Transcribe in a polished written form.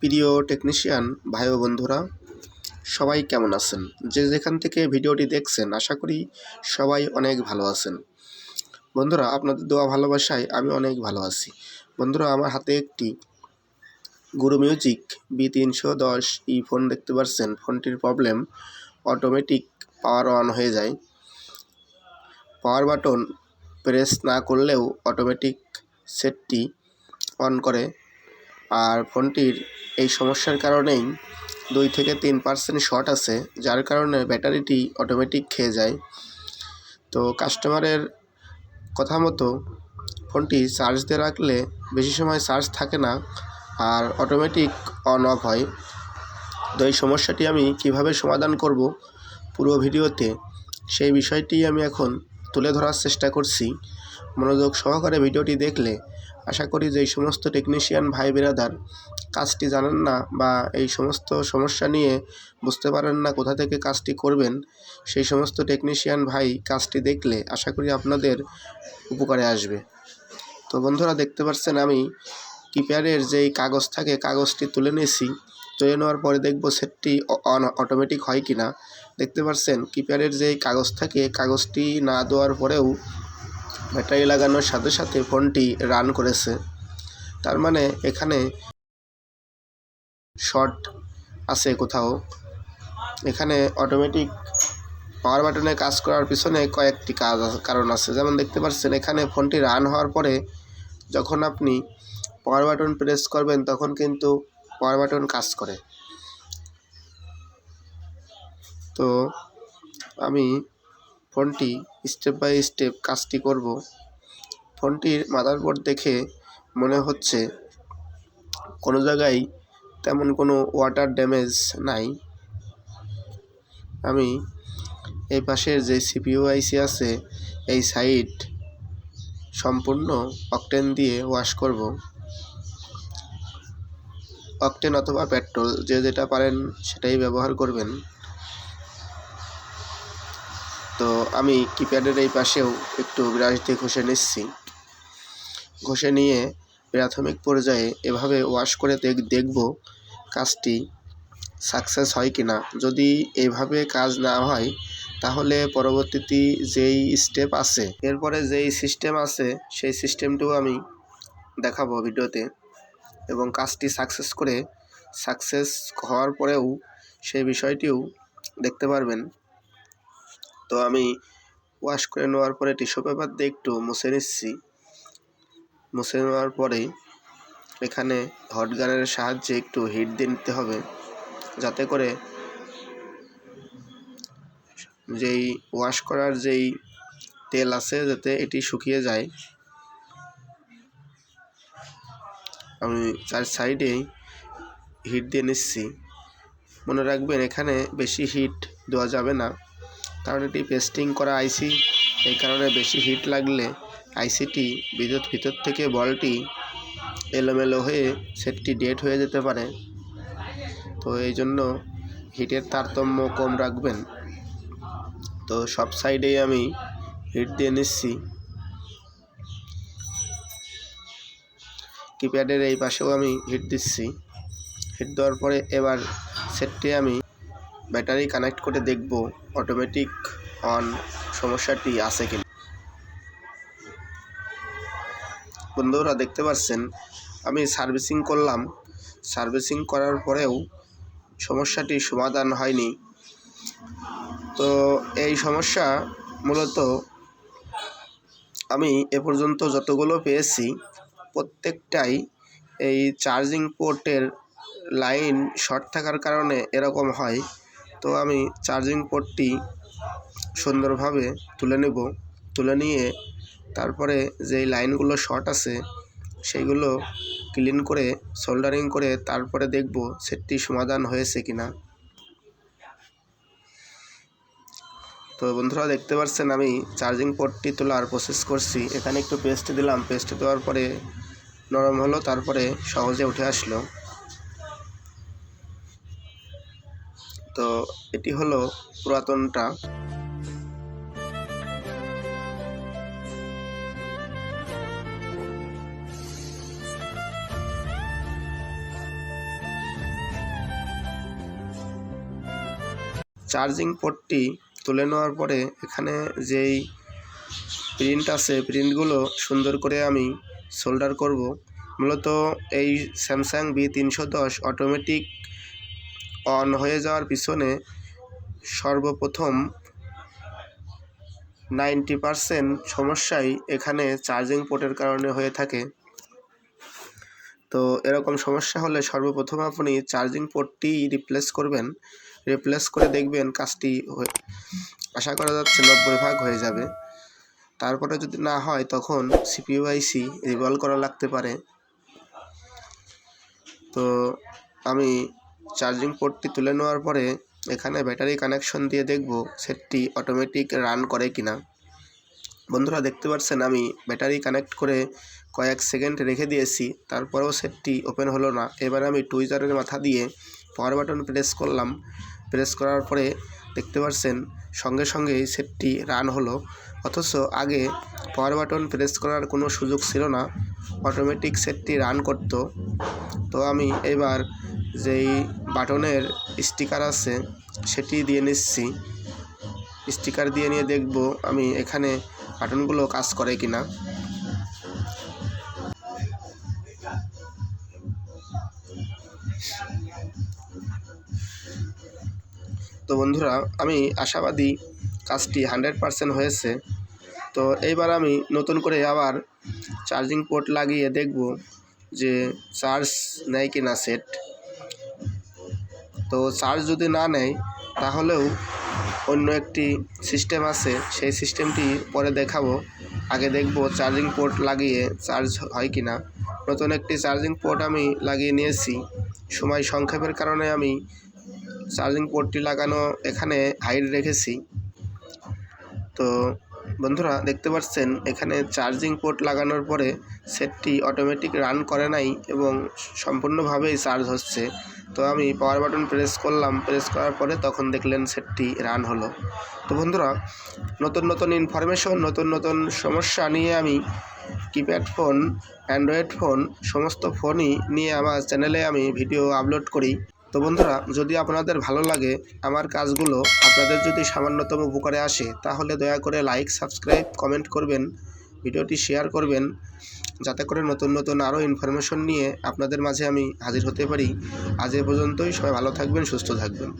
প্রিয় টেকনিশিয়ান ভাই ও বন্ধুরা, সবাই কেমন আছেন? যে যেখান থেকে ভিডিওটি দেখছেন, আশা করি সবাই অনেক ভালো আছেন। বন্ধুরা, আপনাদের দোয়া ভালোবাসায় আমি অনেক ভালো আছি। বন্ধুরা, আমার হাতে একটি গুরু মিউজিক B310 ফোন দেখতে পাচ্ছেন। ফোনটির প্রবলেম, অটোমেটিক পাওয়ার অন হয়ে যায়। পাওয়ার বাটন প্রেস না করলেও অটোমেটিক সেটটি অন করে। আর ফোনটির এই সমস্যার কারণেই 2 থেকে 3% শর্ট আছে, যার কারণে ব্যাটারিটি অটোমেটিক খেয়ে যায়। তো কাস্টমারের কথা মতো ফোনটি চার্জ দিয়ে রাখলে বেশি সময় চার্জ থাকে না আর অটোমেটিক অন অফ হয়। তো এই সমস্যাটি আমি কিভাবে সমাধান করব পুরো ভিডিওতে, সেই বিষয়টি আমি এখন তুলে ধরার চেষ্টা করছি। মনোযোগ সহকারে ভিডিওটি দেখলে আশা করি যে এই সমস্ত টেকনিশিয়ান ভাই বেরাদার কাজটি জানেন না বা এই সমস্ত সমস্যা নিয়ে বুঝতে পারেন না কোথা থেকে কাজটি করবেন, সেই সমস্ত টেকনিশিয়ান ভাই কাজটি দেখলে আশা করি আপনাদের উপকারে আসবে। তো বন্ধুরা, দেখতে পাচ্ছেন আমি কিপ্যাডের যেই কাগজ থাকে কাগজটি তুলে নিয়েছি। তুলে নেওয়ার পরে দেখব সেটটি অন অটোমেটিক হয় কি না। দেখতে পাচ্ছেন কিপ্যাডের যেই কাগজ থাকে কাগজটি না দেওয়ার পরেও ব্যাটারি লাগানোর সাথে সাথে ফোনটি রান করেছে। তার মানে এখানে শর্ট আছে কোথাও। এখানে অটোমেটিক পাওয়ার বাটনে কাজ করার পিছনে কয়েকটি কারণ আছে। যেমন দেখতে পাচ্ছেন এখানে ফোনটি রান হওয়ার পরে যখন আপনি পাওয়ার বাটন প্রেস করবেন তখন কিন্তু পাওয়ার বাটন কাজ করে। তো আমি ফোনটি স্টেপ বাই স্টেপ কাজটি করব। ফোনটির মাদারবোর্ড দেখে মনে হচ্ছে কোনো জায়গায় তেমন কোনো ওয়াটার ড্যামেজ নাই। আমি এই পাশের যে CPU IC আছে এই সাইড সম্পূর্ণ অকটেন দিয়ে ওয়াশ করব। অকটেন অথবা পেট্রোল, যে যেটা পারেন সেটাই ব্যবহার করবেন। তো আমি কিপ্যাডের এই পাশেও একটু ব্রাশ দিয়ে ঘষে নিচ্ছি। ঘষে নিয়ে প্রাথমিক পর্যায়ে এভাবে ওয়াশ করে দেখব কাজটি সাকসেস হয় কিনা। যদি এইভাবে কাজ না হয় তাহলে পরবর্তীতে যেই স্টেপ আছে, এরপরে যেই সিস্টেম আছে সেই সিস্টেমটিও আমি দেখাবো ভিডিওতে, এবং কাজটি সাকসেস হওয়ার পরেও সেই বিষয়টিও দেখতে পারবেন। তো আমি ওয়াশ করে নেওয়ার পরে টিস্যু পেপার দিয়ে একটু মুছে নিচ্ছি। মুছে নেওয়ার পরে এখানে হট গানের সাহায্যে একটু হিট দিয়ে নিতে হবে, যাতে করে যেই ওয়াশ করার যেই তেল আছে যাতে এটি শুকিয়ে যায়। আমি চার সাইডেই হিট দিয়ে নিচ্ছি। মনে রাখবেন এখানে বেশি হিট দেওয়া যাবে না, কারণ এটি পেস্টিং করা আইসি। এই কারণে বেশি হিট লাগলে আইসিটি ভিতর থেকে বলটি এলোমেলো হয়ে সেটটি ডেড হয়ে যেতে পারে। তো এই জন্য হিটের তারতম্য কম রাখবেন। তো সব সাইডেই আমি হিট দিয়ে নিচ্ছি। কিপ্যাডের এই পাশেও আমি হিট দিচ্ছি। হিট দেওয়ার পরে এবার সেটটি আমি ব্যাটারি কানেক্ট করে দেখব অটোমেটিক অন সমস্যাটি আছে কিনা। বন্ধুরা, দেখতে পাচ্ছেন আমি সার্ভিসিং করলাম। সার্ভিসিং করার পরেও সমস্যাটি সমাধান হয়নি। তো এই সমস্যা মূলত আমি এ পর্যন্ত যতগুলো পেয়েছি প্রত্যেকটাই এই চার্জিং পোর্টের লাইন শর্ট থাকার কারণে এরকম হয়। তো আমি চার্জিং পোর্টটি সুন্দরভাবে তুলে নিয়ে তারপরে যেই লাইনগুলো শর্ট আছে সেইগুলো ক্লিন করে সোল্ডারিং করে তারপরে দেখব সেটটি সমাধান হয়েছে কিনা। তো বন্ধুরা, দেখতে পাচ্ছেন আমি চার্জিং পোর্টটি তোলার প্রসেস করছি। এখানে একটু পেস্ট দিলাম। পেস্ট দেওয়ার পরে নরম হলো, তারপরে সহজে উঠে আসলো। তো এটি হলো পুরাতনটা। চার্জিং পোর্টটি তুলে নেওয়ার পরে এখানে যেই প্রিন্ট আছে প্রিন্টগুলো সুন্দর করে আমি সোল্ডার করব। মূলত এই স্যামসাং B310 অটোমেটিক অন হয়ে যাওয়ার পিছনে সর্বপ্রথম 90% সমস্যাই এখানে চার্জিং পোর্টের কারণে হয়ে থাকে। তো এরকম সমস্যা হলে সর্বপ্রথম আপনি চার্জিং পোর্টটি রিপ্লেস করবেন। রিপ্লেস করে দেখবেন কাজটি আশা করা যাচ্ছে 90% হয়ে যাবে। তারপরে যদি না হয় তখন CPU IC রিভলভ করা লাগতে পারে। তো আমি চার্জিং পোর্টটি তুলে নেওয়ার পরে এখানে ব্যাটারি কানেকশন দিয়ে দেখব সেটটি অটোমেটিক রান করে কিনা। বন্ধুরা দেখতে পাচ্ছেন আমি ব্যাটারি কানেক্ট করে কয়েক সেকেন্ড রেখে দিয়েছি, তারপরেও সেটটি ওপেন হলো না। এবার আমি টুইজারের মাথা দিয়ে পাওয়ার বাটন প্রেস করলাম। প্রেস করার পরে দেখতে পাচ্ছেন সঙ্গে সঙ্গেই সেটটি রান হলো। অথচ আগে পাওয়ার বাটন প্রেস করার কোনো সুযোগ ছিল না, অটোমেটিক সেটটি রান করত। তো আমি এবার যেই বাটনের স্টিকার আছে সেটি দিয়ে নিচ্ছি। স্টিকার দিয়ে নিয়ে দেখব আমি এখানে বাটনগুলো কাজ করে কিনা। তো বন্ধুরা আমি আশাবাদী কাজটি 100% হয়েছে। তো এইবার আমি নতুন করে আবার চার্জিং পোর্ট লাগিয়ে দেখব যে চার্জ নেয় কিনা সেট। তো চার্জ যদি না নেয় তাহলেও অন্য একটি সিস্টেম আছে, সেই সিস্টেমটি পরে দেখাবো। আগে দেখব চার্জিং পোর্ট লাগিয়ে চার্জ হয় কিনা। নতুন একটি চার্জিং পোর্ট আমি লাগিয়ে নিয়েছি। সময় সংক্ষেপের কারণে আমি চার্জিং পোর্টটি লাগানো এখানে হাইড রেখেছি। তো বন্ধুরা দেখতে পাচ্ছেন এখানে চার্জিং পোর্ট লাগানোর পরে সেটটি অটোমেটিক রান করে নাই এবং সম্পূর্ণভাবেই চার্জ হচ্ছে। তো আমি পাওয়ার বাটন প্রেস করলাম, প্রেস করার পরে তখন দেখলেন সেটটি রান হলো। তো বন্ধুরা নতুন নতুন ইনফরমেশন, নতুন নতুন সমস্যা নিয়ে আমি কিপ্যাড ফোন, অ্যান্ড্রয়েড ফোন সমস্ত ফোনই নিয়ে আমার চ্যানেলে আমি ভিডিও আপলোড করি। তো বন্ধুরা যদি আপনাদের ভালো লাগে আমার কাজগুলো, আপনাদের যদি সামান্যতম উপকারে আসে তাহলে দয়া করে লাইক, সাবস্ক্রাইব, কমেন্ট করবেন, ভিডিওটি শেয়ার করবেন, যাতে করে নতুন নতুন আরও ইনফরমেশন নিয়ে আপনাদের মাঝে আমি হাজির হতে পারি। আজ এ পর্যন্তই। সবাই ভালো থাকবেন, সুস্থ থাকবেন।